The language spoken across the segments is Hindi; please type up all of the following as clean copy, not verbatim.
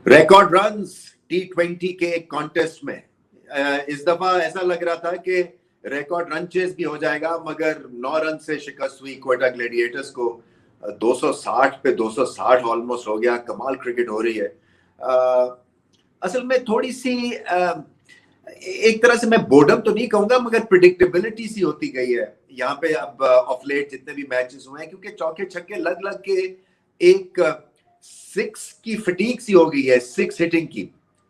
रिकॉर्ड रन्स T20 के एक कॉन्टेस्ट में इस दफा ऐसा लग रहा था कि रिकॉर्ड रन चेस भी हो जाएगा, मगर 9 रन से शिकस्त हुई क्वेटा ग्लैडिएटर्स को। 260 पे 260 ऑलमोस्ट हो गया। कमाल क्रिकेट हो रही है। असल में थोड़ी सी एक तरह से मैं बोर्डम तो नहीं कहूंगा, मगर प्रिडिक्टेबिलिटी सी होती गई है यहाँ पे अब ऑफ लेट जितने भी मैचेस हुए हैं, क्योंकि चौके छक्के लग लग के एक सिक्स की फटीक सी हो गई है, सिक्स हिटिंग की।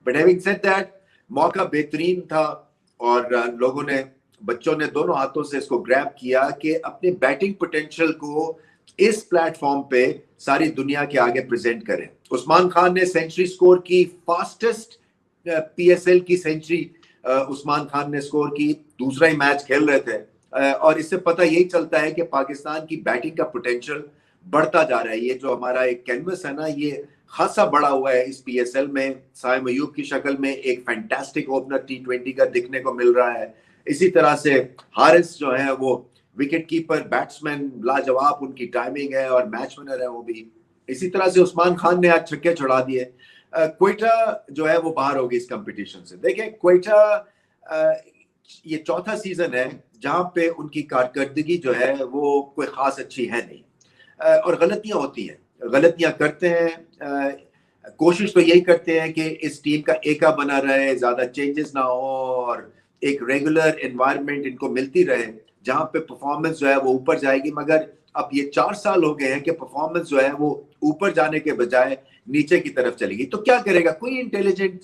बट हैविंग सेड दैट, मौका बेहतरीन था और लोगों ने, बच्चों ने दोनों हाथों से इसको ग्रैब किया कि अपने बैटिंग पोटेंशियल को इस प्लेटफॉर्म पे सारी दुनिया के आगे प्रेजेंट करें। उस्मान खान ने सेंचुरी स्कोर की, फास्टेस्ट पीएसएल की सेंचुरी उस्मान खान ने स्कोर की। दूसरा ही मैच खेल रहे थे और इससे पता यही चलता है कि पाकिस्तान की बैटिंग का पोटेंशियल बढ़ता जा रहा है। ये जो हमारा एक कैनवस है ना, ये खासा बड़ा हुआ है इस पीएसएल में। साइम अयूब की शक्ल में एक फैंटास्टिक ओपनर T20 का दिखने को मिल रहा है। इसी तरह से हारिस जो है वो विकेट कीपर, बैट्समैन लाजवाब, उनकी टाइमिंग है और मैच विनर है वो भी। इसी तरह से उस्मान खान ने आज छक्के छुड़ा दिए। क्वेटा जो है वो बाहर होगी इस कंपटीशन से। देखें, क्वेटा ये चौथा सीजन है जहां पे उनकी कारकर्दगी जो है वो कोई खास अच्छी है नहीं और गलतियां होती हैं, गलतियां करते हैं। कोशिश तो यही करते हैं कि इस टीम का एका बना रहे, ज्यादा चेंजेस ना हो और एक रेगुलर एनवायरनमेंट इनको मिलती रहे जहां पे परफॉर्मेंस जो है वो ऊपर जाएगी। मगर अब ये 4 साल हो गए हैं कि परफॉर्मेंस जो है वो ऊपर जाने के बजाय नीचे की तरफ चलेगी। तो क्या करेगा कोई इंटेलिजेंट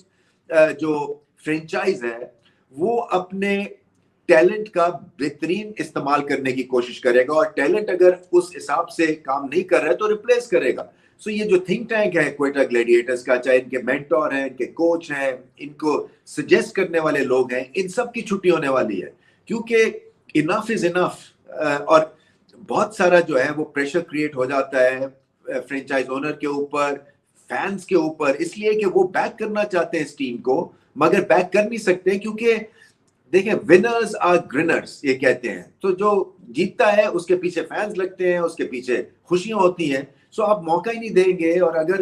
जो फ्रेंचाइज है, वो अपने टैलेंट का बेहतरीन इस्तेमाल करने की कोशिश करेगा और टैलेंट अगर उस हिसाब से काम नहीं कर रहा है तो रिप्लेस करेगा। सो ये जो थिंक टैंक है क्वेटा ग्लैडिएटर्स का, चाहे इनके मेंटोर हैं, इनके कोच हैं, इनको सजेस्ट करने वाले लोग हैं, इन सब की छुट्टी होने वाली है, क्योंकि इनफ इज इनफ। और बहुत सारा जो है वो प्रेशर क्रिएट हो जाता है फ्रेंचाइज ओनर के ऊपर, फैंस के ऊपर, इसलिए कि वो बैक करना चाहते हैं इस टीम को, मगर बैक कर नहीं सकते क्योंकि देखिए, विनर्स आर ग्रिनर्स ये कहते हैं। तो जो जीतता है उसके पीछे फैंस लगते हैं, उसके पीछे खुशियां होती हैं। सो आप मौका ही नहीं देंगे और अगर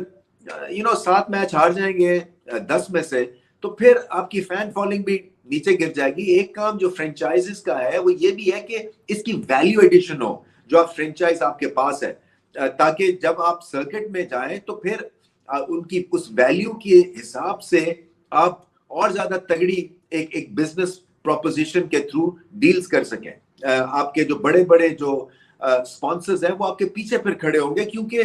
7 मैच हार जाएंगे 10 में से, तो फिर आपकी फैन फॉलोइंग भी नीचे गिर जाएगी। एक काम जो फ्रेंचाइजेस का है वो ये भी है कि इसकी वैल्यू एडिशन हो, जो आप फ्रेंचाइज आपके पास है, ताकि जब आप सर्किट में जाएं तो फिर उनकी उस वैल्यू के हिसाब से आप और ज्यादा तगड़ी एक बिजनेस प्रोपोजिशन के थ्रू डील्स कर सकें। आपके जो बड़े बड़े जो स्पॉन्सर्स हैं वो आपके पीछे फिर खड़े होंगे, क्योंकि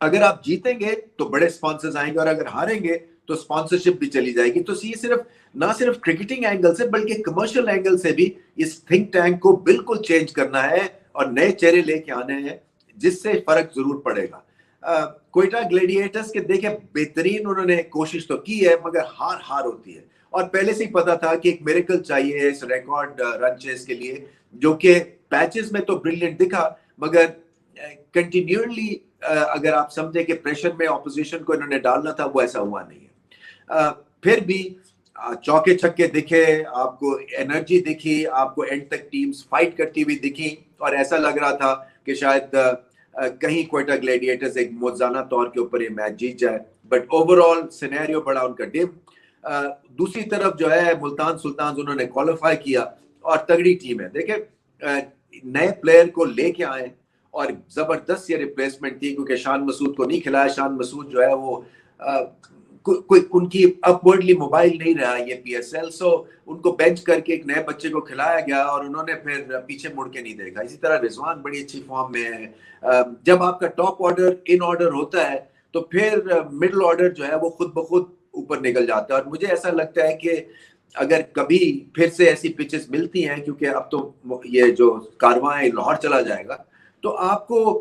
अगर आप जीतेंगे तो बड़े स्पॉन्सर्स आएंगे और अगर हारेंगे तो स्पॉन्सरशिप भी चली जाएगी। तो ये सिर्फ ना सिर्फ क्रिकेटिंग एंगल से बल्कि कमर्शियल एंगल से भी इस थिंक टैंक को बिल्कुल चेंज करना है और नए चेहरे लेके आने हैं, जिससे फर्क जरूर पड़ेगा। क्वेटा ग्लैडिएटर्स के देखे बेहतरीन उन्होंने कोशिश तो की है, मगर हार हार होती है और पहले से ही पता था कि एक मिरेकल चाहिए इस रिकॉर्ड रन चेस के लिए, जो कि पैचेस में तो ब्रिलियंट दिखा, मगर कंटिन्यूअली अगर आप समझे कि प्रेशर में ऑपोजिशन को इन्होंने डालना था, वो ऐसा हुआ नहीं है। फिर भी चौके छक्के दिखे, आपको एनर्जी दिखी, आपको एंड तक टीम्स फाइट करती हुई दिखी और ऐसा लग रहा था कि शायद कहीं क्वेटा ग्लैडिएटर्स एक मौजाना तौर के ऊपर ये मैच जीत जाए। बट ओवरऑल सिनेरियो बड़ा उनका डिम। दूसरी तरफ जो है मुल्तान सुल्तान उन्होंने क्वालिफाई किया और तगड़ी टीम है। देखिए, नए प्लेयर को लेके आए और जबरदस्त ये रिप्लेसमेंट थी, क्योंकि शान मसूद को नहीं खिलाया। शान मसूद जो है वो कोई उनकी अपवर्डली मोबाइल नहीं रहा ये पीएसएल, सो उनको बेंच करके एक नए बच्चे को खिलाया गया और उन्होंने फिर पीछे मुड़ के नहीं देखा। इसी तरह रिजवान बड़ी अच्छी फॉर्म में है। जब आपका टॉप ऑर्डर इन ऑर्डर होता है तो फिर मिडिल ऑर्डर जो है वो खुद ब खुद ऊपर निकल जाता है। और मुझे ऐसा लगता है कि अगर कभी फिर से ऐसी पिचेस मिलती हैं, क्योंकि अब तो ये जो कारवां है लाहौर चला जाएगा, तो आपको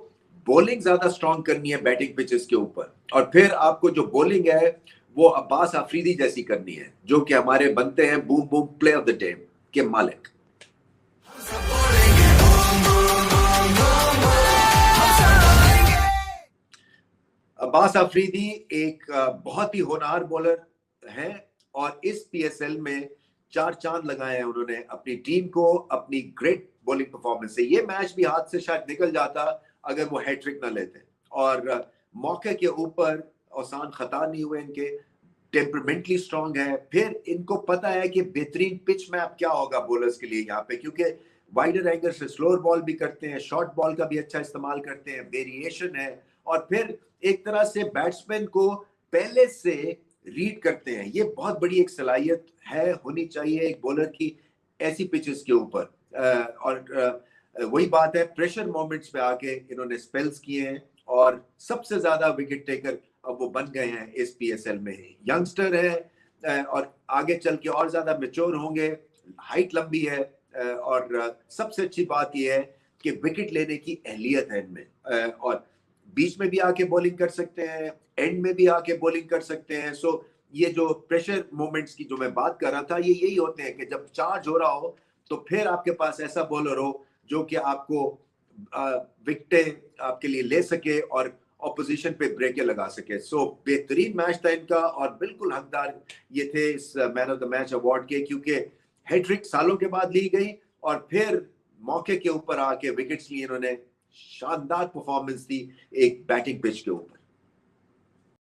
बॉलिंग ज्यादा स्ट्रॉन्ग करनी है बैटिंग पिचेस के ऊपर, और फिर आपको जो बॉलिंग है वो अब्बास अफरीदी जैसी करनी है, जो कि हमारे बनते हैं boom boom play of the day के मालिक। अब्बास अफरीदी एक बहुत ही होनहार बॉलर हैं और इस पीएसएल में 4 चांद लगाए हैं उन्होंने अपनी टीम को, अपनी ग्रेट बॉलिंग परफॉर्मेंस से। ये मैच भी हाथ से शायद निकल जाता अगर वो हैट्रिक ना लेते, और मौके के ऊपर आसान खता नहीं हुए इनके, टेम्परमेंटली स्ट्रांग है, फिर इनको पता है कि बेहतरीन पिच मैप क्या होगा बॉलर्स के लिए यहाँ पे, क्योंकि वाइडर एंगल से स्लोअर बॉल भी करते हैं, शॉर्ट बॉल का भी अच्छा इस्तेमाल करते हैं, वेरिएशन है, और फिर एक तरह से बैट्समैन को पहले से रीड करते हैं। ये बहुत बड़ी एक सलाहियत है, होनी चाहिए एक बॉलर की ऐसी पिचेस के ऊपर। और वही बात है, प्रेशर मोमेंट्स पे आके इन्होंने स्पेल्स किए हैं और सबसे ज्यादा विकेट टेकर अब वो बन गए हैं इस PSL में। यंगस्टर है और आगे चल के और ज्यादा मेच्योर होंगे, हाइट लंबी है, और सबसे अच्छी बात यह है कि विकेट लेने की अहलियत है इनमें, और बीच में भी आके बॉलिंग कर सकते हैं, एंड में भी आके बॉलिंग कर सकते हैं। सो ये जो प्रेशर मोमेंट्स की जो मैं बात कर रहा था, ये यही होते हैं कि जब चार्ज हो रहा हो तो फिर आपके पास ऐसा बॉलर हो जो कि आपको विकेटें आपके लिए ले सके और ऑपोजिशन पे ब्रेकें लगा सके। सो बेहतरीन मैच था इनका और बिल्कुल हकदार ये थे इस man of the match award के, क्योंकि हैट्रिक सालों के बाद ली गई और फिर मौके के ऊपर आके विकेट्स लिए इन्होंने। शानदार परफॉर्मेंस थी एक बैटिंग पिच के ऊपर।